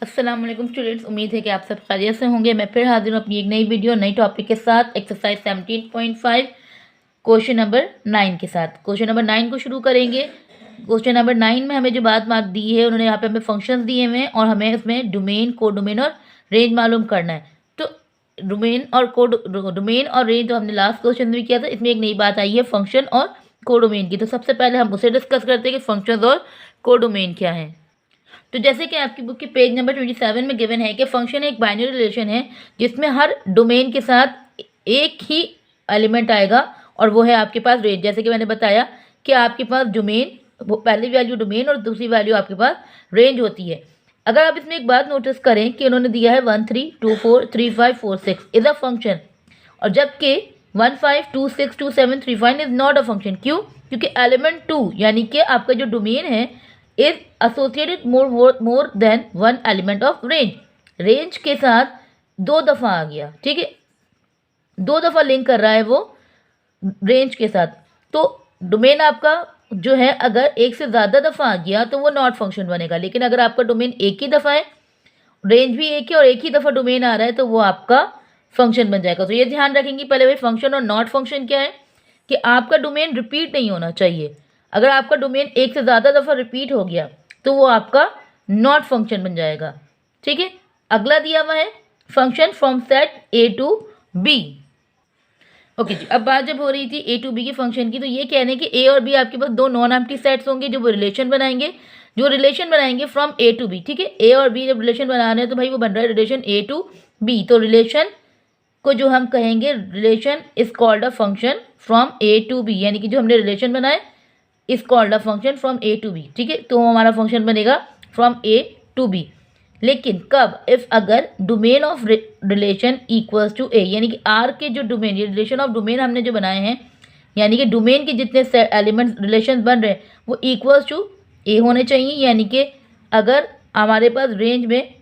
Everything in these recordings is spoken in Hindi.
अस्सलाम वालेकुम स्टूडेंट्स, उम्मीद है कि आप सब खैरियत से होंगे। मैं फिर हाजिर हूँ अपनी एक नई वीडियो नई टॉपिक के साथ, एक्सरसाइज 17.5 क्वेश्चन नंबर 9 के साथ। क्वेश्चन नंबर 9 को शुरू करेंगे। क्वेश्चन नंबर 9 में हमें जो बात मार्क दी है, उन्होंने यहाँ पे हमें फंक्शंस दिए हुए हैं और हमें इसमें डोमेन, कोडोमेन और रेंज मालूम करना है। तो डोमेन और रेंज तो हमने लास्ट क्वेश्चन में किया था, इसमें एक नई बात आई है फंक्शन और कोडोमेन की। तो सबसे पहले हम उसे डिस्कस करते हैं कि फंक्शंस और कोडोमेन क्या है। तो जैसे कि आपकी बुक के पेज नंबर 27 में गिवन है कि फंक्शन एक बाइनरी रिलेशन है जिसमें हर डोमेन के साथ एक ही एलिमेंट आएगा और वो है आपके पास रेंज। जैसे कि मैंने बताया कि आपके पास डोमेन, वो पहली वैल्यू डोमेन और दूसरी वैल्यू आपके पास रेंज होती है। अगर आप इसमें एक बात नोटिस करें कि उन्होंने दिया है 1 3 2 4 3 5 4 6 इज अ फंक्शन, और जबकि 1 5 2 6 2 7 3 5 इज नॉट अ फंक्शन। क्यों? क्योंकि एलिमेंट 2 यानी कि आपका जो डोमेन है is associated more than one element of range. Range के साथ 2 दफ़ा आ गया, ठीक है, 2 दफ़ा लिंक कर रहा है वो रेंज के साथ। तो डोमेन आपका जो है अगर एक से ज़्यादा दफ़ा आ गया तो वो नॉट फंक्शन बनेगा, लेकिन अगर आपका डोमेन एक ही दफ़ा है, रेंज भी एक ही और एक ही दफ़ा डोमेन आ रहा है, तो वो आपका फंक्शन बन जाएगा। तो ये ध्यान रखेंगे पहले भाई, फंक्शन और नॉट फंक्शन क्या है कि आपका डोमेन रिपीट नहीं होना चाहिए। अगर आपका डोमेन एक से ज़्यादा दफ़ा रिपीट हो गया तो वो आपका नॉट फंक्शन बन जाएगा, ठीक है। अगला दिया हुआ है function from set A to B. Okay जी, अब बात जब हो रही थी ए टू बी के फंक्शन की, तो ये कहने कि ए और बी आपके पास दो नॉन एम्प्टी सेट्स होंगे जो वो रिलेशन बनाएंगे फ्रॉम ए टू बी, ठीक है। ए और बी जब रिलेशन बना रहे हैं तो भाई वो बन रहा है रिलेशन ए टू बी। तो रिलेशन को जो हम कहेंगे relation is called a function from A to B, यानी कि जो हमने रिलेशन बनाए is called a function from A to B, ठीक है। तो हमारा फंक्शन बनेगा फ्रॉम ए टू बी। लेकिन कब? इफ अगर domain of relation equals to A, यानी कि आर के जो डोमेन, ये रिलेशन ऑफ डोमेन हमने जो बनाए हैं, यानी कि डोमेन के जितने एलिमेंट्स रिलेशन बन रहे हैं वो इक्वल्स टू ए होने चाहिए। यानी कि अगर हमारे पास रेंज में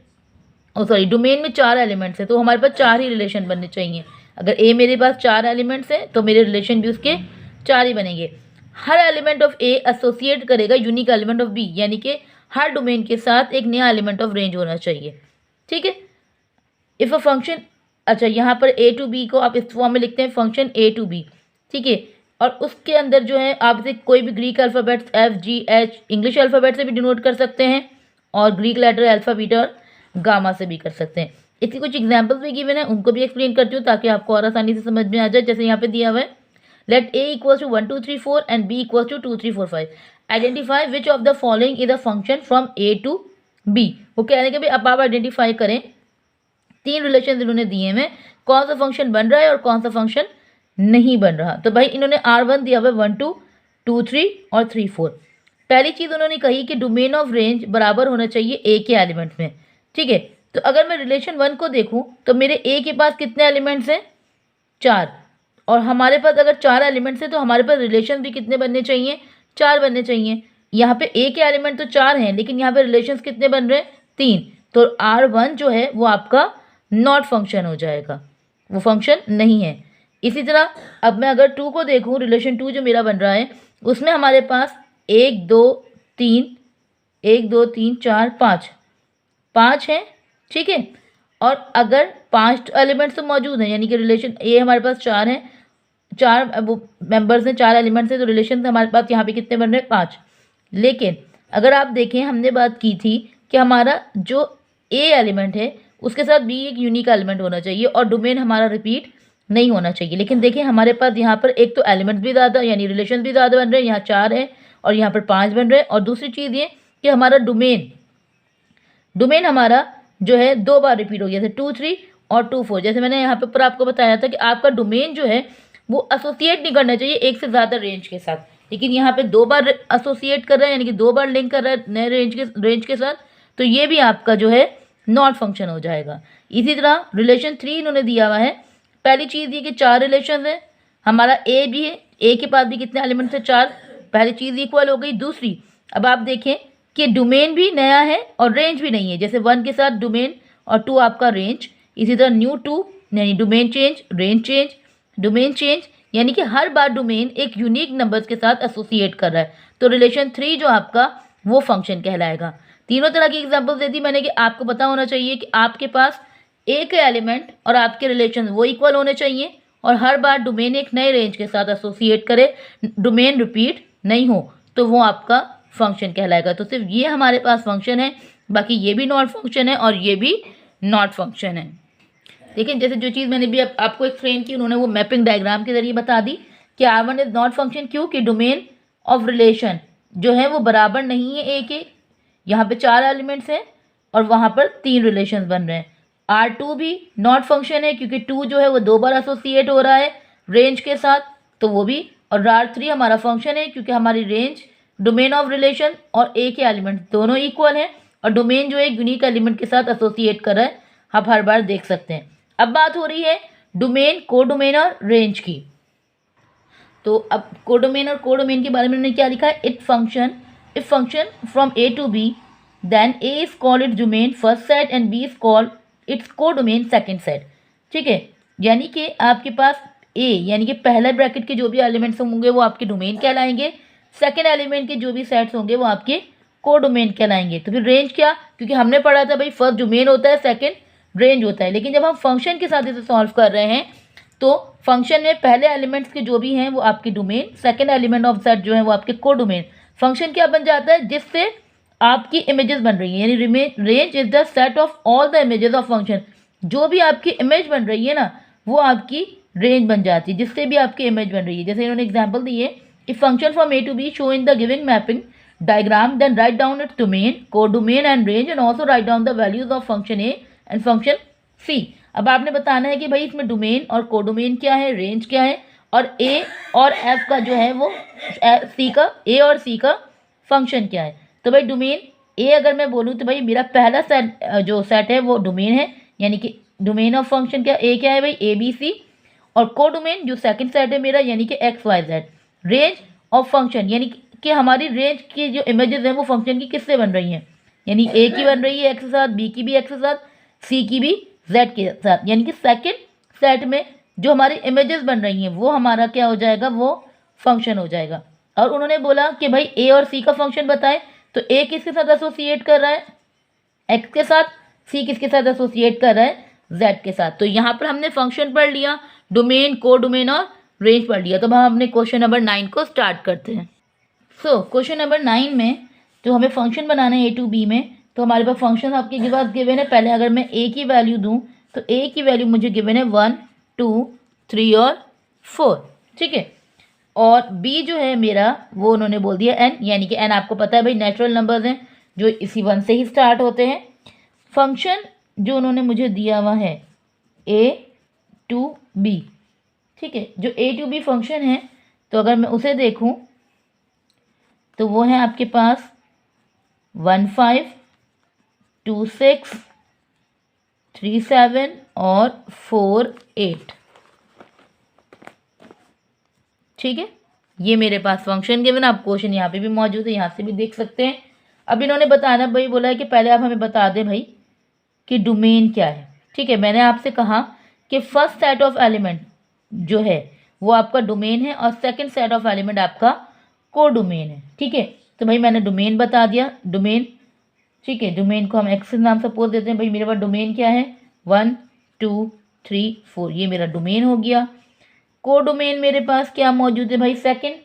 डोमेन में 4 एलिमेंट्स हैं तो हमारे पास 4 ही रिलेशन बनने चाहिए। अगर ए मेरे पास 4 एलिमेंट्स हैं तो मेरे रिलेशन भी उसके 4 ही बनेंगे। हर एलिमेंट ऑफ ए एसोसिएट करेगा यूनिक एलिमेंट ऑफ बी, यानी कि हर डोमेन के साथ एक नया एलिमेंट ऑफ रेंज होना चाहिए, ठीक है। इफ अ फंक्शन, अच्छा यहाँ पर ए टू बी को आप इस फॉर्म में लिखते हैं फंक्शन ए टू बी, ठीक है। और उसके अंदर जो है आप इसे कोई भी Greek alphabets F G H English alphabet से भी डिनोट कर सकते हैं और ग्रीक लेटर अल्फ़ा बीटा और गामा से भी कर सकते हैं। इसकी कुछ एग्जाम्पल्स भी गिवन है, उनको भी एक्सप्लेन करती हूँ ताकि आपको और आसानी से समझ में आ जाए। जैसे यहाँ पे दिया हुआ है let A equals to 1 2 3 4 and B equals to 2 3 4 5, identify which of the following is a function from A to B. वो कह रहे हैं कि भाई अब आप आइडेंटिफाई करें 3 रिलेशन इन्होंने दिए हैं, कौन सा फंक्शन बन रहा है और कौन सा फंक्शन नहीं बन रहा। तो भाई इन्होंने R1 दिया हुआ है 1 2 2 3 और 3 4। पहली चीज़ उन्होंने कही कि डोमेन ऑफ रेंज बराबर होना चाहिए ए के एलिमेंट में, ठीक है। तो अगर मैं रिलेशन 1 को देखूं तो मेरे ए के पास कितने एलिमेंट्स हैं? 4। और हमारे पास अगर 4 एलिमेंट्स हैं तो हमारे पास रिलेशन भी कितने बनने चाहिए? 4 बनने चाहिए। यहाँ पे ए के एलिमेंट तो 4 हैं लेकिन यहाँ पे रिलेशंस कितने बन रहे हैं? 3। तो R1 जो है वो आपका नॉट फंक्शन हो जाएगा, वो फंक्शन नहीं है। इसी तरह अब मैं अगर 2 को देखूँ, रिलेशन 2 जो मेरा बन रहा है उसमें हमारे पास 1 2 3 1 2 3 4 5 हैं, ठीक है। और अगर 5 एलिमेंट्स तो मौजूद हैं, यानी कि रिलेशन ए हमारे पास 4 हैं, 4 वो मेंबर्स हैं, 4 एलिमेंट्स हैं, तो रिलेशन हमारे पास यहाँ पे कितने बन रहे हैं? 5। लेकिन अगर आप देखें हमने बात की थी कि हमारा जो ए एलिमेंट है उसके साथ बी एक यूनिक एलिमेंट होना चाहिए और डोमेन हमारा रिपीट नहीं होना चाहिए। लेकिन देखिए हमारे पास यहाँ पर एक तो एलिमेंट्स भी ज़्यादा यानी रिलेशन भी ज़्यादा बन रहे हैं, यहाँ 4 है और यहाँ पर 5 बन रहे हैं। और दूसरी चीज़ ये कि हमारा डोमेन हमारा जो है 2 बार रिपीट हो गया, जैसे 2 3 और 2 4। जैसे मैंने यहाँ पे ऊपर आपको बताया था कि आपका डोमेन जो है वो एसोसिएट नहीं करना चाहिए एक से ज़्यादा रेंज के साथ, लेकिन यहाँ पे 2 बार एसोसिएट कर रहा है, यानी कि 2 बार लिंक कर रहा है नए रेंज के साथ, तो ये भी आपका जो है नॉट फंक्शन हो जाएगा। इसी तरह रिलेशन 3 इन्होंने दिया हुआ है। पहली चीज़ ये कि 4 रिलेशन है, हमारा ए भी है, ए के पास भी कितने एलिमेंट्स है? 4। पहली चीज़ इक्वल हो गई। दूसरी, अब आप देखें कि डोमेन भी नया है और रेंज भी नहीं है, जैसे 1 के साथ डोमेन और 2 आपका रेंज। इसी तरह न्यू 2 यानी domain change, range change, domain change, यानी कि हर बार डोमेन एक यूनिक नंबर्स के साथ एसोसिएट कर रहा है, तो रिलेशन 3 जो आपका वो फंक्शन कहलाएगा। तीनों तरह की एग्जांपल्स दे दी मैंने कि आपको पता होना चाहिए कि आपके पास ए के एलिमेंट और आपके रिलेशन वो इक्वल होने चाहिए और हर बार डोमेन एक नए रेंज के साथ एसोसिएट करे, डोमेन रिपीट नहीं हो, तो वो आपका फंक्शन कहलाएगा। तो सिर्फ ये हमारे पास फंक्शन है, बाकी ये भी नॉट फंक्शन है और ये भी नॉट फंक्शन है। लेकिन जैसे जो चीज़ मैंने भी आपको एक्सप्लेन की, उन्होंने वो मैपिंग डायग्राम के जरिए बता दी कि R1 इज नॉट फंक्शन। क्यों? कि डोमेन ऑफ रिलेशन जो है वो बराबर नहीं है ए के। यहाँ पे 4 एलिमेंट्स हैं और वहाँ पर 3 रिलेशन बन रहे हैं। R2 भी नॉट फंक्शन है क्योंकि 2 जो है वो 2 बार एसोसिएट हो रहा है रेंज के साथ, तो वो भी। और R3 हमारा फंक्शन है क्योंकि हमारी रेंज, डोमेन ऑफ रिलेशन और ए के एलिमेंट दोनों इक्वल हैं और डोमेन जो है यूनिक एलिमेंट के साथ एसोसिएट कर रहा है, आप हर बार देख सकते हैं। अब बात हो रही है डोमेन, कोडोमेन और रेंज की। तो अब कोडोमेन और कोडोमेन के बारे में उन्होंने क्या लिखा है? If function from A to B, then A is called its domain first set and B is called its codomain second set. ठीक है, यानी कि आपके पास ए यानी कि पहले ब्रैकेट के जो भी एलिमेंट्स होंगे वो आपके डोमेन कहलाएंगे, सेकंड एलिमेंट के जो भी सेट्स होंगे वो आपके कोडोमेन कहलाएंगे। तो फिर रेंज क्या? क्योंकि हमने पढ़ा था भाई फर्स्ट डोमेन होता है, सेकंड रेंज होता है। लेकिन जब हम फंक्शन के साथ इसे सॉल्व कर रहे हैं तो फंक्शन में पहले एलिमेंट्स के जो भी हैं वो आपके domain, second element of set जो है वो आपके कोडोमेन। फंक्शन क्या बन जाता है? जिससे आपकी इमेजेस बन रही हैं, यानी range is the set of all the images of function. जो भी आपकी इमेज बन रही है ना वो आपकी रेंज बन जाती है, जिससे भी आपकी इमेज बन रही है। जैसे इन्होंने एग्जाम्पल दी है, if function from A to B show in the giving mapping diagram, then write down its domain, codomain and range and also write down the values of function A and function C. अब आपने बताना है कि भाई इसमें डोमेन और कोडोमेन क्या है, रेंज क्या है, और ए और एफ का जो है वो सी का, ए और सी का फंक्शन क्या है। तो भाई डोमेन ए अगर मैं बोलूँ तो भाई मेरा पहला सेट जो सेट है वो डोमेन है, यानी कि डोमेन ऑफ फंक्शन क्या, ए क्या है भाई, ए बी सी। और कोडोमेन जो सेकंड सेट है मेरा, यानी कि X Y Z. Range of function यानी कि हमारी रेंज की जो इमेजेस हैं वो फंक्शन की किससे बन रही हैं, यानी ए की बन रही है एक्स के साथ, बी की भी एक्स के साथ, सी की भी जेड के साथ। यानी कि सेकंड सेट में जो हमारी इमेजेस बन रही हैं वो हमारा क्या हो जाएगा, वो फंक्शन हो जाएगा। और उन्होंने बोला कि भाई ए और सी का फंक्शन बताएं, तो ए किसके साथ एसोसिएट कर रहा है, एक्स के साथ, सी किसके साथ एसोसिएट कर रहा है, जेड के साथ। तो यहाँ पर हमने फंक्शन पढ़ लिया, डोमेन, कोडोमेन और रेंज पढ़ लिया। तो हम अपने क्वेश्चन नंबर 9 को स्टार्ट करते हैं। सो क्वेश्चन नंबर 9 में जो हमें फंक्शन बनाना है ए टू बी में, तो हमारे पास फंक्शन आपके पास गिवन है। पहले अगर मैं ए की वैल्यू दूं तो ए की वैल्यू मुझे गिवन है 1, 2, 3 और 4। ठीक है, और बी जो है मेरा वो उन्होंने बोल दिया एन, यानी कि एन आपको पता है भाई नेचुरल नंबर्स हैं जो इसी 1 से ही स्टार्ट होते हैं। फंक्शन जो उन्होंने मुझे दिया हुआ है ए टू बी। ठीक है, जो ए टू बी फंक्शन है तो अगर मैं उसे देखूं तो वो है आपके पास 1, 5, 2, 6, 3, 7 और 4, 8। ठीक है, ये मेरे पास फंक्शन गिवन। आप क्वेश्चन यहाँ पे भी मौजूद है, यहाँ से भी देख सकते हैं। अब इन्होंने बताना भाई बोला है कि पहले आप हमें बता दें भाई कि डोमेन क्या है। ठीक है, मैंने आपसे कहा कि फर्स्ट सेट ऑफ एलिमेंट जो है वो आपका डोमेन है और सेकंड सेट ऑफ एलिमेंट आपका कोडोमेन है। ठीक है, तो भाई मैंने डोमेन बता दिया, डोमेन। ठीक है, डोमेन को हम एक्स नाम सपोज देते हैं। भाई मेरे पास डोमेन क्या है, 1, 2, 3, 4, ये मेरा डोमेन हो गया। कोडोमेन मेरे पास क्या मौजूद है भाई, सेकंड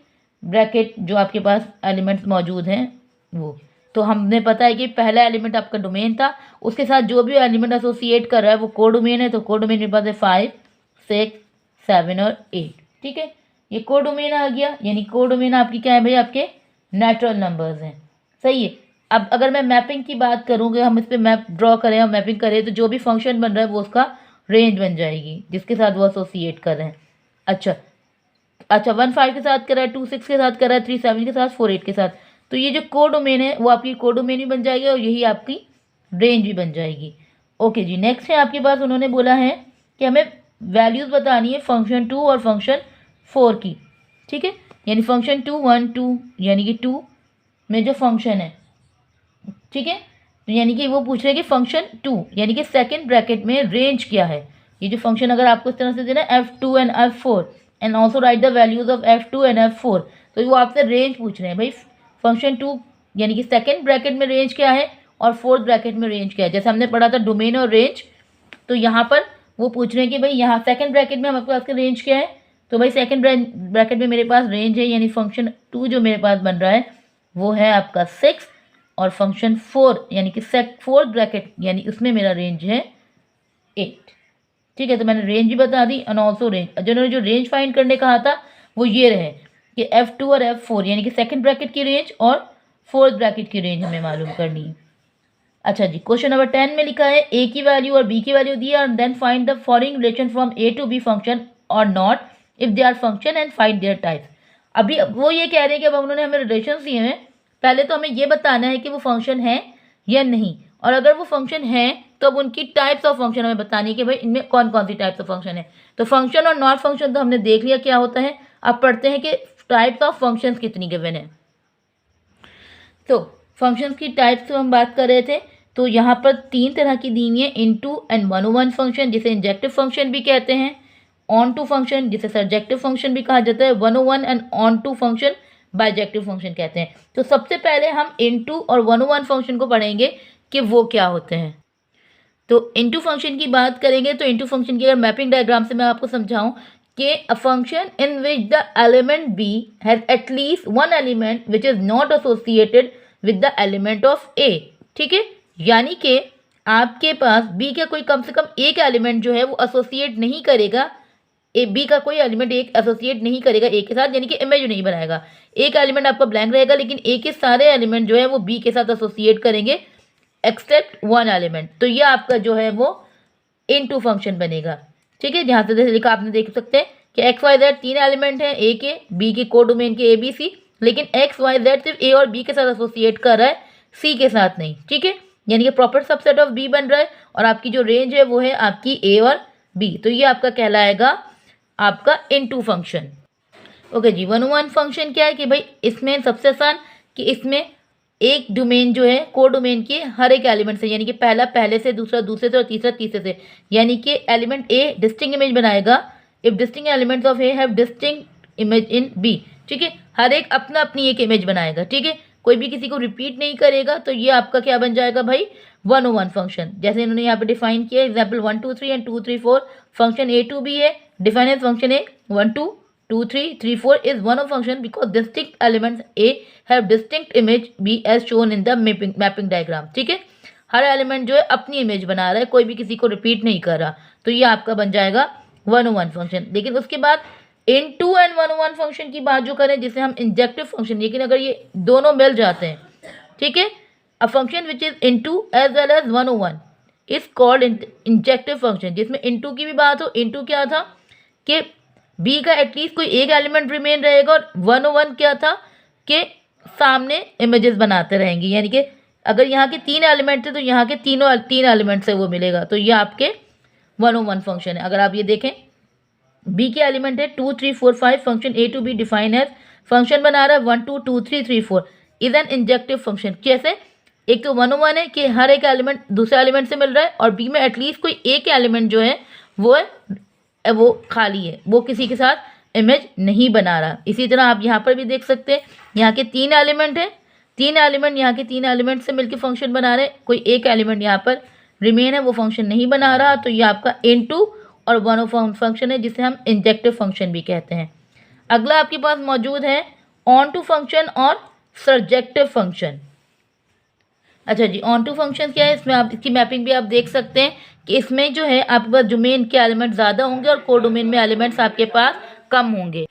ब्रैकेट जो आपके पास एलिमेंट्स मौजूद हैं वो। तो हमने पता है कि पहला एलिमेंट आपका डोमेन था, उसके साथ जो भी एलिमेंट एसोसिएट कर रहा है वो कोडोमेन है। तो कोडोमेन मेरे पास है 5, 6, 7 और 8। ठीक है, ये कोडोमेन आ गया, यानी कोडोमेन आपकी क्या है भाई, आपके नेचुरल नंबर्स हैं। सही है। अब अगर मैं मैपिंग की बात करूँगी, हम इस पर मैप ड्रॉ करें और मैपिंग करें, तो जो भी फंक्शन बन रहा है वो उसका रेंज बन जाएगी जिसके साथ वो एसोसिएट कर रहे हैं। अच्छा, 1, 5 के साथ कर रहा है, 2, 6 के साथ कर रहा है, 3, 7 के साथ, 4, 8 के साथ। तो ये जो कोडोमेन है वो आपकी कोडोमेन भी बन जाएगी और यही आपकी रेंज भी बन जाएगी। ओके जी, नेक्स्ट है आपके पास उन्होंने बोला है कि हमें वैल्यूज़ बतानी है फंक्शन 2 और फंक्शन 4 की। ठीक है, यानी फंक्शन 2, 1, 2 यानी कि 2 में जो फंक्शन है। ठीक है, तो यानी कि वो पूछ रहे हैं कि फंक्शन 2 यानी कि सेकंड ब्रैकेट में रेंज क्या है। ये जो फंक्शन अगर आपको इस तरह से देना f2 and f4 and also right the values of f2 and f4, तो वो आपसे रेंज पूछ रहे हैं भाई फंक्शन 2 यानी कि सेकंड ब्रैकेट में रेंज क्या है और फोर्थ ब्रैकेट में रेंज क्या है। जैसे हमने पढ़ा था डोमेन और रेंज, तो यहाँ पर वो पूछ रहे हैं कि भाई यहाँ सेकंड ब्रैकेट में हमारे पास का रेंज क्या है। तो भाई सेकंड ब्रैकेट में मेरे पास रेंज है, यानी फंक्शन 2 जो मेरे पास बन रहा है वो है आपका 6, और फंक्शन 4 यानी कि फोर्थ ब्रैकेट यानी उसमें मेरा रेंज है 8। ठीक है, तो मैंने रेंज भी बता दी एंड ऑल्सो रेंज। जिन्होंने जो रेंज फाइंड करने कहा था वो ये रहे कि F2 और F4 यानी कि सेकंड ब्रैकेट की रेंज और फोर्थ ब्रैकेट की रेंज हमें मालूम करनी है। अच्छा जी, क्वेश्चन नंबर 10 में लिखा है ए की वैल्यू और बी की वैल्यू दी है, then find the following relation from A to B function और not if they are function and find their types. अभी वो ये कह रहे हैं कि अब उन्होंने हमें रिलेशन दिए हैं, पहले तो हमें ये बताना है कि वो फंक्शन है या नहीं, और अगर वो फंक्शन है तो अब उनकी टाइप्स ऑफ फंक्शन हमें बतानी है कि भाई इनमें कौन कौन सी टाइप्स ऑफ फंक्शन है। तो फंक्शन और नॉट फंक्शन तो हमने देख लिया क्या होता है। अब पढ़ते हैं कि टाइप्स ऑफ फंक्शंस कितनी गिवन है। तो फंक्शंस की टाइप्स से हम बात कर रहे थे, तो यहाँ पर 3 तरह की दी हुई है, इनटू एंड वन फंक्शन जिसे इंजेक्टिव फंक्शन भी कहते हैं, ऑन टू फंक्शन जिसे सर्जेक्टिव फंक्शन भी कहा जाता है, 101 and onto function bijective function कहते हैं। तो सबसे पहले हम इनटू और 101 फंक्शन को पढ़ेंगे कि वो क्या होते हैं। तो इनटू फंक्शन की बात करेंगे, तो इनटू फंक्शन की अगर मैपिंग डायग्राम से मैं आपको समझाऊं कि a function in which the element B has at least one element which is not associated with the element of A. ठीक है, यानी कि आपके पास बी का कोई कम से कम एक एलिमेंट जो है वो एसोसिएट नहीं करेगा, ए बी का कोई एलिमेंट एक एसोसिएट नहीं करेगा ए के साथ, यानी कि इमेज नहीं बनाएगा। एक एलिमेंट आपका ब्लैंक रहेगा, लेकिन ए के सारे एलिमेंट जो है वो बी के साथ एसोसिएट करेंगे एक्सेप्ट वन एलिमेंट। तो ये आपका जो है वो इनटू फंक्शन बनेगा। ठीक है, जहाँ से जैसे लिखा आपने देख सकते हैं कि एक्स वाई जेड 3 एलिमेंट हैं ए के, बी के कोडोमेन के ए बी सी, लेकिन एक्स वाई जेड सिर्फ ए और बी के साथ एसोसिएट कर रहा है, सी के साथ नहीं। ठीक है, यानी कि प्रॉपर सबसेट ऑफ बी बन रहा है, और आपकी जो रेंज है वो है आपकी ए और बी। तो ये आपका कहलाएगा आपका इनटू फंक्शन। ओके जी, 101 फंक्शन क्या है कि भाई इसमें सबसे आसान कि इसमें एक डोमेन जो है कोडोमेन के हर एक एलिमेंट से, यानी कि पहला पहले से, दूसरा दूसरे से और तीसरा तीसरे से, यानी कि एलिमेंट ए डिस्टिंक्ट इमेज बनाएगा if distinct elements of A have distinct image in B. ठीक है, हर एक अपना अपनी एक इमेज बनाएगा। ठीक है, कोई भी किसी को रिपीट नहीं करेगा। तो ये आपका क्या बन जाएगा भाई 101 फंक्शन। जैसे इन्होंने यहाँ पे डिफाइन किया example 1 2 3 and 2 3 4 function A to B है, define as function A 1 2 2 3 3 4 is one of function because distinct elements A have distinct image B as shown in the mapping diagram। ठीक है, हर एलिमेंट जो है अपनी इमेज बना रहा है, कोई भी किसी को रिपीट नहीं कर रहा। तो ये आपका बन जाएगा 101 फंक्शन। लेकिन उसके बाद इनटू एंड 101 फंक्शन की बात जो करें जिसे हम इंजेक्टिव फंक्शन, लेकिन अगर ये दोनों मिल जाते हैं, ठीक है, a function which is into as well as 101 is called injective function. जिसमें इनटू की भी बात हो, इनटू क्या था कि बी का एटलीस्ट कोई एक एलिमेंट रिमेन रहेगा, और 101 क्या था कि सामने इमेजेस बनाते रहेंगे, यानी कि अगर यहाँ के 3 एलिमेंट थे तो यहाँ के तीन एलिमेंट से वो मिलेगा। तो ये आपके 101 फंक्शन है। अगर आप ये देखें बी के एलिमेंट है 2 3 4 5, function A to B define as function बना रहा है 1 2 2 3 3 4 इज एन इंजेक्टिव फंक्शन। कैसे, एक तो 101 है कि हर एक एलिमेंट दूसरे एलिमेंट से मिल रहा है, और बी में एटलीस्ट कोई एक एलिमेंट जो है वो खाली है, वो किसी के साथ इमेज नहीं बना रहा। इसी तरह आप यहाँ पर भी देख सकते हैं, यहाँ के 3 एलिमेंट हैं, 3 एलिमेंट यहाँ के 3 एलिमेंट से मिलकर फंक्शन बना रहे हैं, कोई एक एलिमेंट यहाँ पर रिमेन है वो फंक्शन नहीं बना रहा। तो ये आपका इनटू और 101 फंक्शन है जिसे हम इंजेक्टिव फंक्शन भी कहते हैं। अगला आपके पास मौजूद है ऑन टू फंक्शन और सर्जेक्टिव फंक्शन। अच्छा जी, ऑन टू फंक्शन क्या है, इसमें आप इसकी मैपिंग भी आप देख सकते हैं कि इसमें जो है आपके पास डोमेन के एलिमेंट ज़्यादा होंगे और कोडोमेन में एलिमेंट्स आपके पास कम होंगे।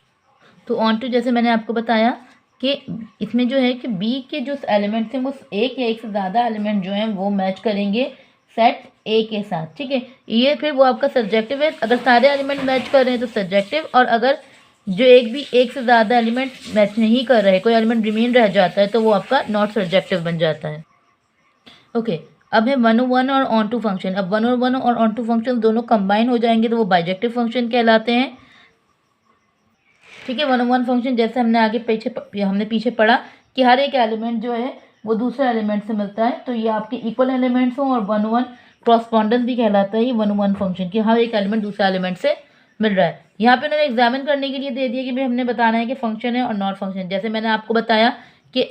तो ऑन टू जैसे मैंने आपको बताया कि इसमें जो है कि बी के जो एलिमेंट्स हैं वो एक या एक से ज़्यादा एलिमेंट जो हैं वो मैच करेंगे सेट ए के साथ। ठीक है, ये फिर वो आपका सब्जेक्टिव है। अगर सारे एलिमेंट मैच कर रहे हैं तो सब्जेक्टिव, और अगर जो एक से ज़्यादा एलिमेंट मैच नहीं कर रहे, कोई एलिमेंट रिमेन रह जाता है, तो वो आपका नॉट सब्जेक्टिव बन जाता है। ओके, अब है 101 और ऑन टू फंक्शन। अब 101 और ऑन टू फंक्शन दोनों कंबाइन हो जाएंगे तो वो बाइजेक्टिव फंक्शन कहलाते हैं। ठीक है, 101 फंक्शन जैसे हमने पीछे पढ़ा कि हर एक एलिमेंट जो है वो दूसरे एलिमेंट से मिलता है, तो ये आपके इक्वल एलिमेंट्स हों, और 101 क्रॉसपॉन्डेंस भी कहलाता है ये 101 फंक्शन कि हर एक एलिमेंट दूसरे एलिमेंट से मिल रहा है। यहाँ पे उन्होंने एग्जामिन करने के लिए दे दिया कि भाई हमने बताना है कि फंक्शन है और नॉट फंक्शन। जैसे मैंने आपको बताया कि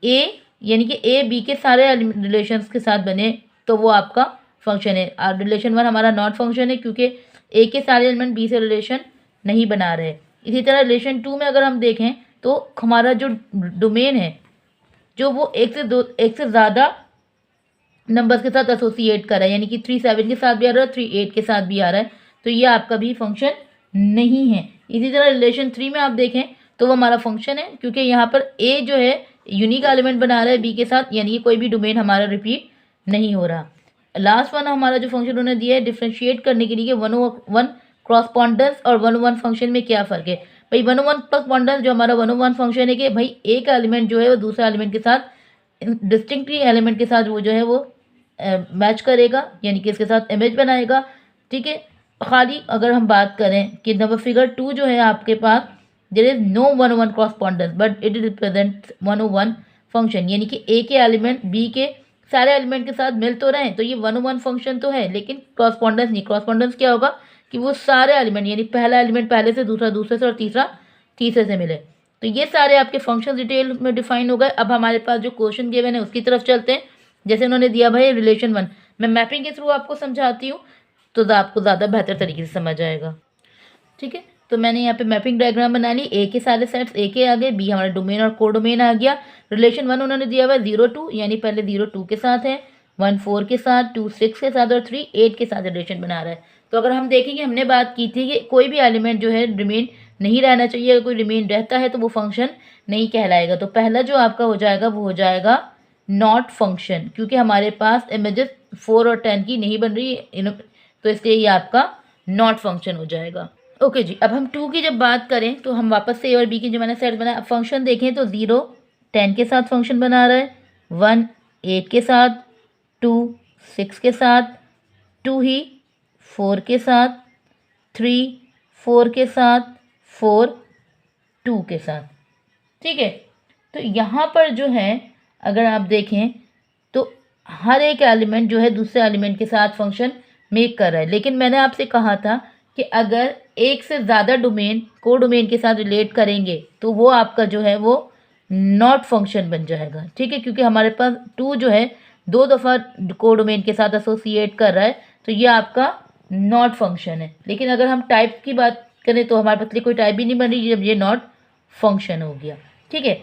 ए यानी कि ए बी के सारे रिलेशंस के साथ बने तो वो आपका फंक्शन है। रिलेशन 1 हमारा नॉट फंक्शन है क्योंकि ए के सारे एलिमेंट बी से रिलेशन नहीं बना रहे। इसी तरह रिलेशन 2 में अगर हम देखें तो हमारा जो डोमेन है जो वो एक से ज़्यादा नंबर्स के साथ एसोसिएट कर रहा है, यानी कि 3 7 के साथ भी आ रहा है, 3 8 के साथ भी आ रहा है, तो ये आपका भी फंक्शन नहीं है। इसी तरह रिलेशन 3 में आप देखें तो वो हमारा फंक्शन है क्योंकि यहाँ पर ए जो है यूनिक एलिमेंट बना रहा है बी के साथ, यानी कि कोई भी डोमेन हमारा रिपीट नहीं हो रहा। लास्ट वन हमारा जो फंक्शन उन्होंने दिया है डिफ्रेंशिएट करने के लिए 101 क्रॉसपॉन्डेंस और 101 फंक्शन में क्या फ़र्क है। भाई 101 क्रॉसपॉन्डेंस जो हमारा 101 फंक्शन है कि भाई एक एलिमेंट जो है वो दूसरे एलिमेंट के साथ डिस्टिंक्टली एलिमेंट के साथ वो जो है वो मैच करेगा, यानी कि इसके साथ इमेज बनाएगा। ठीक है, खाली अगर हम बात करें कि नंबर फिगर 2 जो है आपके पास there is no 101 correspondence but it represent 101 function, यानी कि ए के एलिमेंट बी के सारे एलिमेंट के साथ मिल तो रहे हैं, तो ये 101 फंक्शन तो है लेकिन क्रॉसपॉन्डेंस नहीं। क्रॉसपॉन्डेंस क्या होगा कि वो सारे एलिमेंट यानी पहला एलिमेंट पहले से, दूसरा दूसरे से और तीसरा तीसरे से मिले। तो ये सारे आपके फंक्शन डिटेल में डिफाइन हो गए। अब हमारे पास जो क्वेश्चन गिवन है उसकी तरफ चलते हैं। जैसे उन्होंने दिया भाई रिलेशन 1, मैं मैपिंग के थ्रू आपको समझाती हूँ तो आपको ज़्यादा बेहतर तरीके से समझ आएगा। ठीक है, तो मैंने यहाँ पे मैपिंग डायग्राम बना ली। ए के सारे सेट्स ए के आ गए, बी हमारा डोमेन और कोडोमेन आ गया। रिलेशन 1 उन्होंने दिया हुआ है 0 2, यानी पहले 0 2 के साथ है, 1 4 के साथ, 2 6 के साथ और 3 8 के साथ रिलेशन बना रहा है। तो अगर हम देखेंगे हमने बात की थी कि कोई भी एलिमेंट जो है रिमेन नहीं रहना चाहिए, अगर कोई रिमेन रहता है तो वो फंक्शन नहीं कहलाएगा। तो पहला जो आपका हो जाएगा वो हो जाएगा नॉट फंक्शन, क्योंकि हमारे पास इमेजेस 4 और 10 की नहीं बन रही, तो इसलिए ये आपका नॉट फंक्शन हो जाएगा। ओके जी, अब हम 2 की जब बात करें तो हम वापस से ए और बी की जो मैंने सेट बनाया, फंक्शन देखें तो 0 10 के साथ फंक्शन बना रहा है, 1 8 के साथ, 2 6 के साथ, 2 ही 4 के साथ, 3 4 के साथ, 4 2 के साथ। ठीक है, तो यहाँ पर जो है अगर आप देखें तो हर एक एलिमेंट जो है दूसरे एलिमेंट के साथ फंक्शन मेक कर रहा है, लेकिन मैंने आपसे कहा था कि अगर एक से ज़्यादा डोमेन को डोमेन के साथ रिलेट करेंगे तो वो आपका जो है वो नॉट फंक्शन बन जाएगा। ठीक है, क्योंकि हमारे पास 2 जो है 2 दफ़ा को डोमेन के साथ एसोसिएट कर रहा है, तो ये आपका नॉट फंक्शन है। लेकिन अगर हम टाइप की बात करें तो हमारे पास कोई टाइप भी नहीं बन रही जब ये नॉट फंक्शन हो गया। ठीक है,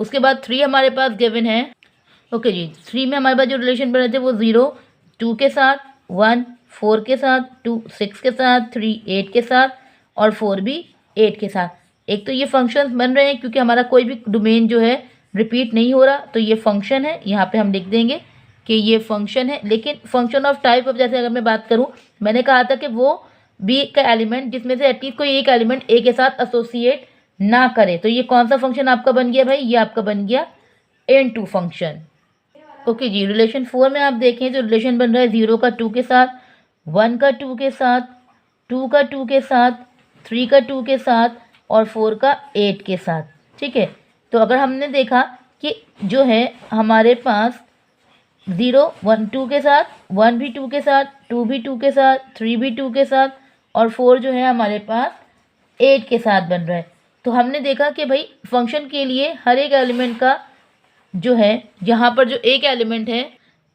उसके बाद 3 हमारे पास गिवन है। ओके जी, 3 में हमारे पास जो रिलेशन बने थे वो 0 2 के साथ, 1 4 के साथ, 2 6 के साथ, 3 8 के साथ और 4 भी 8 के साथ। एक तो ये फंक्शंस बन रहे हैं क्योंकि हमारा कोई भी डोमेन जो है रिपीट नहीं हो रहा, तो ये फंक्शन है। यहाँ पे हम लिख देंगे कि ये फंक्शन है। लेकिन फंक्शन ऑफ टाइप, अब जैसे अगर मैं बात करूँ, मैंने कहा था कि वो बी का एलिमेंट जिसमें से एटलीस्ट कोई एक एलिमेंट ए के साथ एसोसिएट ना करे, तो ये कौन सा फंक्शन आपका बन गया भाई, ये आपका बन गया N2 फंक्शन। ओके जी, रिलेशन 4 में आप देखें तो रिलेशन बन रहा है 0 का 2 के साथ, 1 का 2 के साथ, 2 का 2 के साथ, 3 का 2 के साथ और 4 का 8 के साथ। ठीक है, तो अगर हमने देखा कि जो है हमारे पास 0 1 2 के साथ, 1 भी 2 के साथ, 2 भी 2 के साथ, 3 भी 2 के साथ और 4 जो है हमारे पास 8 के साथ बन रहा है। तो हमने देखा कि भाई फंक्शन के लिए हर एक एलिमेंट का जो है, यहाँ पर जो एक एलिमेंट है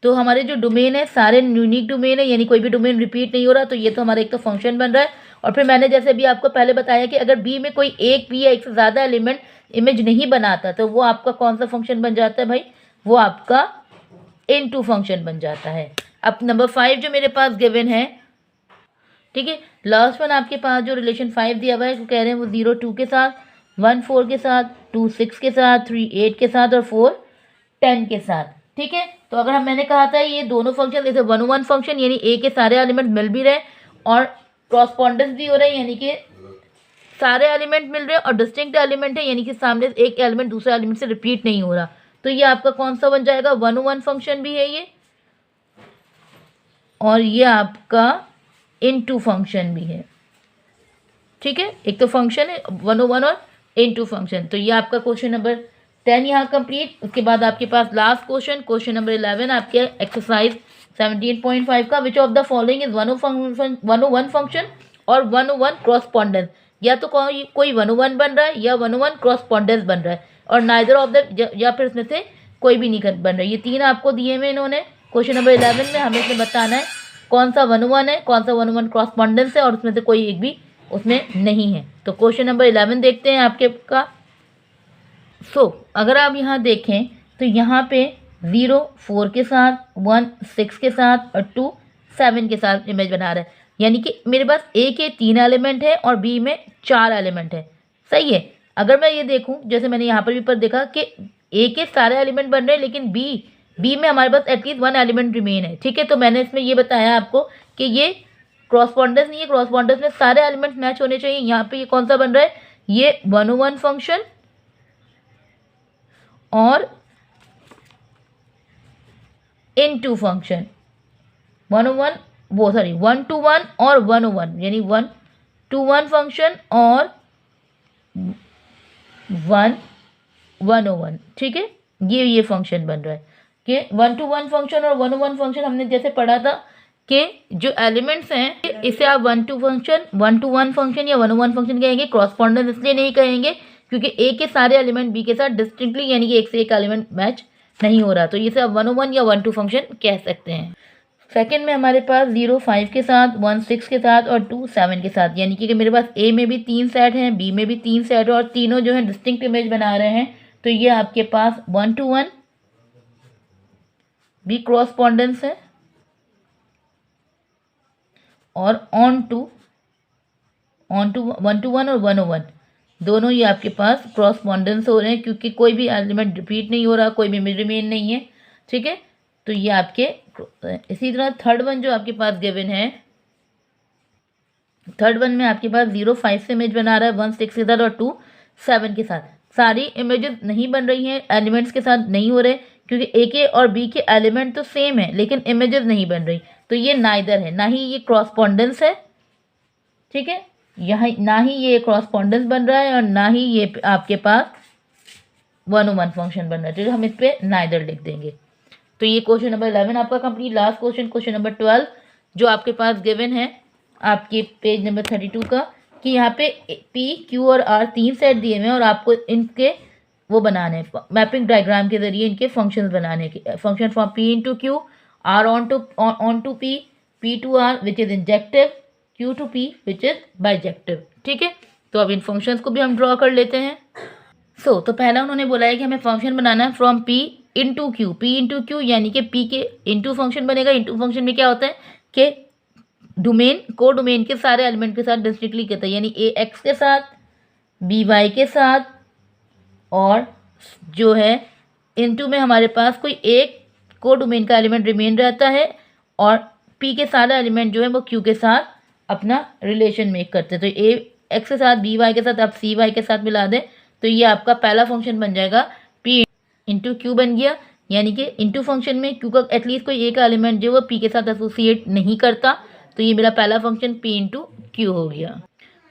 तो हमारे जो डोमेन है सारे यूनिक डोमेन है, यानी कोई भी डोमेन रिपीट नहीं हो रहा, तो ये तो हमारा एक तो फंक्शन बन रहा है। और फिर मैंने जैसे भी आपको पहले बताया कि अगर बी में कोई एक भी या एक से ज़्यादा एलिमेंट इमेज नहीं बनाता तो वो आपका कौन सा फंक्शन बन जाता है भाई, वो आपका N2 फंक्शन बन जाता है। अब नंबर 5 जो मेरे पास गिवन है, ठीक है, लास्ट वन आपके पास जो रिलेशन 5 दिया हुआ है वो कह रहे हैं वो 0 2 के साथ, 1 4 के साथ, 2 6 के साथ, 3 8 के साथ और 4 10 के साथ। ठीक है, तो अगर मैंने कहा था ये दोनों फंक्शन जैसे 101 फंक्शन यानी ए के सारे एलिमेंट मिल भी रहे और क्रॉसपॉन्डेंस भी हो रहे हैं, यानी कि सारे एलिमेंट मिल रहे हैं और डिस्टिंक्ट एलिमेंट है, यानी कि सामने एक एलिमेंट दूसरे एलिमेंट से रिपीट नहीं हो रहा, तो ये आपका कौन सा बन जाएगा, 101 फंक्शन भी है ये, और ये आपका N2 फंक्शन भी है। ठीक है, एक तो फंक्शन है 101 और N2 फंक्शन। तो ये आपका क्वेश्चन नंबर 10 यहाँ कंप्लीट। उसके बाद आपके पास लास्ट क्वेश्चन नंबर 11 आपके एक्सरसाइज 17.5 का, विच of the following is 101 function और 101 क्रॉसपॉन्डेंस। या तो कोई 101 बन रहा है या 101 क्रॉसपॉन्डेंस बन रहा है, और नाइदर ऑफ द, या फिर इसमें से कोई भी नहीं बन रही। ये 3 आपको दिए हुए इन्होंने क्वेश्चन नंबर 11 में, हमें इसमें बताना है कौन सा 101 है, कौन सा 101 क्रॉसपॉन्डेंस है और उसमें से कोई एक भी उसमें नहीं है। तो क्वेश्चन नंबर 11 देखते हैं आपके का। अगर आप यहाँ देखें तो यहाँ पे 0 4 के साथ, 1 6 के साथ और 2 7 के साथ इमेज बना रहा है। यानी कि मेरे पास ए के 3 एलिमेंट है और बी में 4 एलिमेंट है। सही है। अगर मैं ये देखूं, जैसे मैंने यहाँ पर भी पर देखा कि ए के सारे एलिमेंट बन रहे हैं लेकिन बी में हमारे पास एटलीस्ट 1 एलिमेंट रिमेन है। ठीक है, तो मैंने इसमें ये बताया आपको कि ये क्रॉसपॉन्डेंस नहीं है, क्रॉसपॉन्डेंस में सारे एलिमेंट मैच होने चाहिए। यहाँ पे ये कौन सा बन रहा है, ये 101 फंक्शन और इनटू फंक्शन 101 1 to 1 और 101 यानी 1 to 1 फंक्शन और 101। ठीक है, ये फंक्शन बन रहा है कि 1 to 1 फंक्शन और 101 फंक्शन। हमने जैसे पढ़ा था कि जो एलिमेंट्स हैं इसे आप 1 to 1 फंक्शन या 101 फंक्शन कहेंगे। क्रॉसपॉन्डेंस इसलिए नहीं कहेंगे क्योंकि ए के सारे एलिमेंट बी के साथ डिस्टिंक्टली यानी कि एक से एक एलिमेंट मैच नहीं हो रहा, तो इसे आप 101 या 1 to फंक्शन कह सकते हैं। सेकंड में हमारे पास 0 5 के साथ, 1 6 के साथ और 2 7 के साथ, यानी कि मेरे पास ए में भी 3 सेट हैं, बी में भी 3 सेट है और तीनों जो है डिस्टिंक्ट इमेज बना रहे हैं। तो ये आपके पास 1 to 1 भी क्रॉसपॉन्डेंस है और ऑन टू 1 to 1 और 101 दोनों ये आपके पास क्रॉसपॉन्डेंस हो रहे हैं क्योंकि कोई भी एलिमेंट रिपीट नहीं हो रहा, कोई भी रिमेन नहीं है। ठीक है, तो ये आपके इसी तरह थर्ड वन जो आपके पास गिवन है, थर्ड वन में आपके पास 0 5 से इमेज बना रहा है, 1 6 के साथ और 2 7 के साथ। सारी इमेजेस नहीं बन रही हैं, एलिमेंट्स के साथ नहीं हो रहे क्योंकि ए के और बी के एलिमेंट तो सेम है लेकिन इमेजेस नहीं बन रही। तो ये नाइदर है, ना ही ये क्रॉसपॉन्डेंस है। ठीक है, यहाँ ना ही ये क्रॉसपॉन्डेंस बन रहा है और ना ही ये आपके पास 101 फंक्शन बन रहा है। तो हम इस पर नाइदर लिख देंगे। तो ये क्वेश्चन नंबर 11 आपका कंप्लीट। लास्ट क्वेश्चन नंबर 12 जो आपके पास गिवन है आपके पेज नंबर 32 का, कि यहाँ पे पी क्यू और आर 3 सेट दिए हुए हैं और आपको इनके वो बनाने हैं, मैपिंग डायग्राम के जरिए इनके फंक्शंस बनाने के। Function from p into q, r onto p to r which is injective, q to p which is bijective. ठीक है, तो अब इन फंक्शंस को भी हम ड्रॉ कर लेते हैं। तो पहला उन्होंने बोला है कि हमें फंक्शन बनाना है फ्रॉम पी इंटू क्यू, यानी कि पी के इंटू फंक्शन बनेगा। इंटू फंक्शन में क्या होता है कि को डोमेन के सारे एलिमेंट के साथ डिस्टिंक्टली कहता है, यानी ए एक्स के साथ, बी वाई के साथ और जो है इंटू में हमारे पास कोई एक को डोमेन का एलिमेंट रिमेन रहता है और पी के सारे एलिमेंट जो है वो क्यू के साथ अपना रिलेशन मेक करते हैं। तो ए एक्स के साथ बी वाई के साथ आप सी वाई के साथ मिला दें तो ये आपका पहला फंक्शन बन जाएगा, पी इंटू क्यू बन गया। यानी कि इंटू फंक्शन में क्यू का एटलीस्ट कोई एक एलिमेंट जो वो पी के साथ एसोसिएट नहीं करता, तो ये मेरा पहला फंक्शन पी इंटू क्यू हो गया।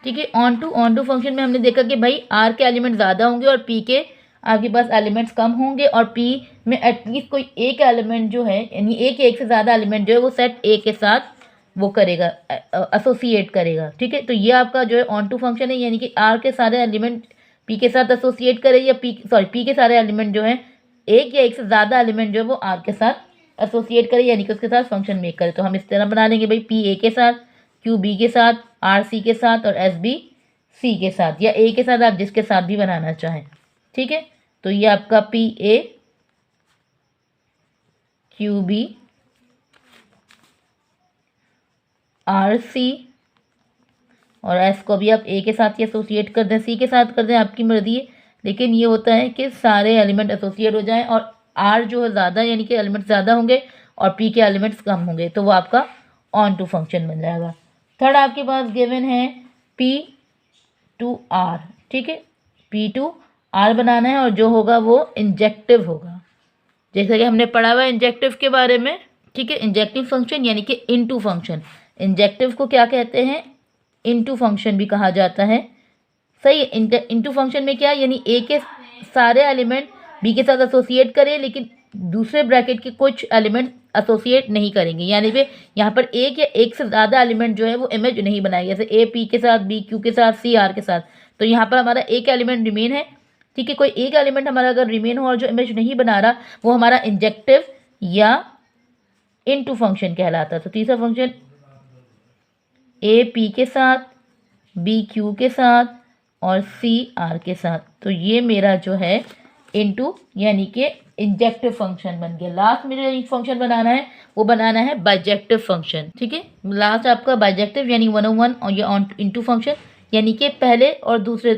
ठीक है, ऑन टू फंक्शन में हमने देखा कि भाई आर के एलिमेंट ज़्यादा होंगे और पी के आपके पास एलिमेंट्स कम होंगे और पी में एटलीस्ट कोई एक एलिमेंट जो है यानी एक से ज़्यादा एलिमेंट जो है वो सेट ए के साथ वो करेगा, एसोसिएट करेगा। ठीक है, तो ये आपका जो है ऑन टू फंक्शन है, यानी कि आर के सारे एलिमेंट पी के साथ एसोसिएट करे या पी के सारे एलिमेंट जो है एक या एक से ज़्यादा एलिमेंट जो है वो आर के साथ एसोसिएट करे यानी कि उसके साथ फंक्शन मेक करे। तो हम इस तरह बना लेंगे भाई, पी ए के साथ, क्यू बी के साथ, आर सी के साथ और एस बी सी के साथ, या ए के साथ आप जिसके साथ भी बनाना चाहें। ठीक है, तो ये आपका P A Q B R C और एस को भी आप ए के साथ ही एसोसिएट कर दें, सी के साथ कर दें, आपकी मर्जी है। लेकिन ये होता है कि सारे एलिमेंट एसोसिएट हो जाएं और आर जो है ज़्यादा यानी कि एलिमेंट ज़्यादा होंगे और पी के एलिमेंट्स कम होंगे, तो वो आपका ऑन टू फंक्शन बन जाएगा। थर्ड आपके पास गिवन है पी टू आर। ठीक है, पी टू आर बनाना है और जो होगा वो इंजेक्टिव होगा, जैसा कि हमने पढ़ा हुआ है इंजेक्टिव के बारे में। ठीक है, इंजेक्टिव फंक्शन यानी कि इनटू फंक्शन। इंजेक्टिव को क्या कहते हैं, इनटू फंक्शन भी कहा जाता है। सही है, इनटू फंक्शन में क्या यानी ए के सारे एलिमेंट बी के साथ एसोसिएट करें लेकिन दूसरे ब्रैकेट के कुछ एलिमेंट एसोसिएट नहीं करेंगे, यानी वे यहाँ पर एक या एक से ज़्यादा एलिमेंट जो है वो इमेज नहीं बनाएंगे, जैसे ए पी के साथ, बी क्यू के साथ, सी आर के साथ। तो यहाँ पर हमारा एक एलिमेंट रिमेन है ठीक है। कोई एक एलिमेंट हमारा अगर रिमेन हो और जो इमेज नहीं बना रहा वो हमारा इंजेक्टिव या इनटू फंक्शन कहलाता है। तो तीसरा फंक्शन ए पी के साथ, बी क्यू के साथ और सी आर के साथ। तो ये मेरा जो है इनटू यानी कि इंजेक्टिव फंक्शन बन गया। लास्ट में जो फंक्शन बनाना है वो बनाना है बाइजेक्टिव फंक्शन। ठीक है, लास्ट आपका बाइजेक्टिव यानी 101 और ये ऑन इनटू फंक्शन यानी कि पहले और दूसरे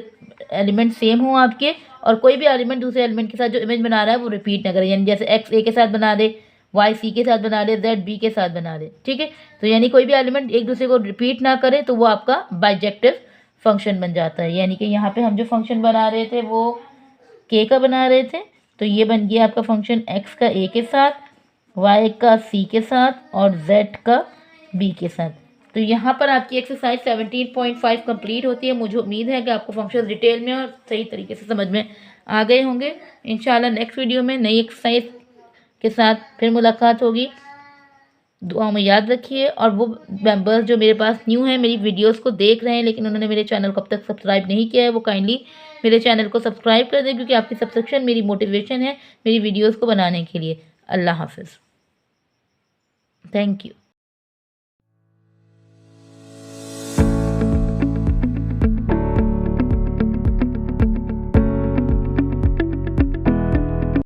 एलिमेंट सेम हो आपके और कोई भी एलिमेंट दूसरे एलिमेंट के साथ जो इमेज बना रहा है वो रिपीट ना करे। यानी जैसे एक्स ए के साथ बना दे, वाई सी के साथ बना दे, जेड बी के साथ बना दे। ठीक है, तो यानी कोई भी एलिमेंट एक दूसरे को रिपीट ना करे तो वो आपका बाइजेक्टिव फंक्शन बन जाता है। यानी कि यहाँ पे हम जो फंक्शन बना रहे थे वो के का बना रहे थे, तो ये बन गया आपका फंक्शन एक्स का ए के साथ, वाई का सी के साथ और जेड का बी के साथ। तो यहाँ पर आपकी एक्सरसाइज 17.5 कंप्लीट होती है। मुझे उम्मीद है कि आपको फंक्शन डिटेल में और सही तरीके से समझ में आ गए होंगे। इंशाल्लाह नेक्स्ट वीडियो में नई एक्सरसाइज के साथ फिर मुलाकात होगी। दुआ में याद रखिए। और वो मेंबर्स जो मेरे पास न्यू हैं, मेरी वीडियोस को देख रहे हैं लेकिन उन्होंने मेरे चैनल को अब तक सब्सक्राइब नहीं किया है, वो काइंडली मेरे चैनल को सब्सक्राइब कर दें क्योंकि आपकी सब्सक्रिप्शन मेरी मोटिवेशन है मेरी वीडियोस को बनाने के लिए। अल्लाह हाफिज़, थैंक यू।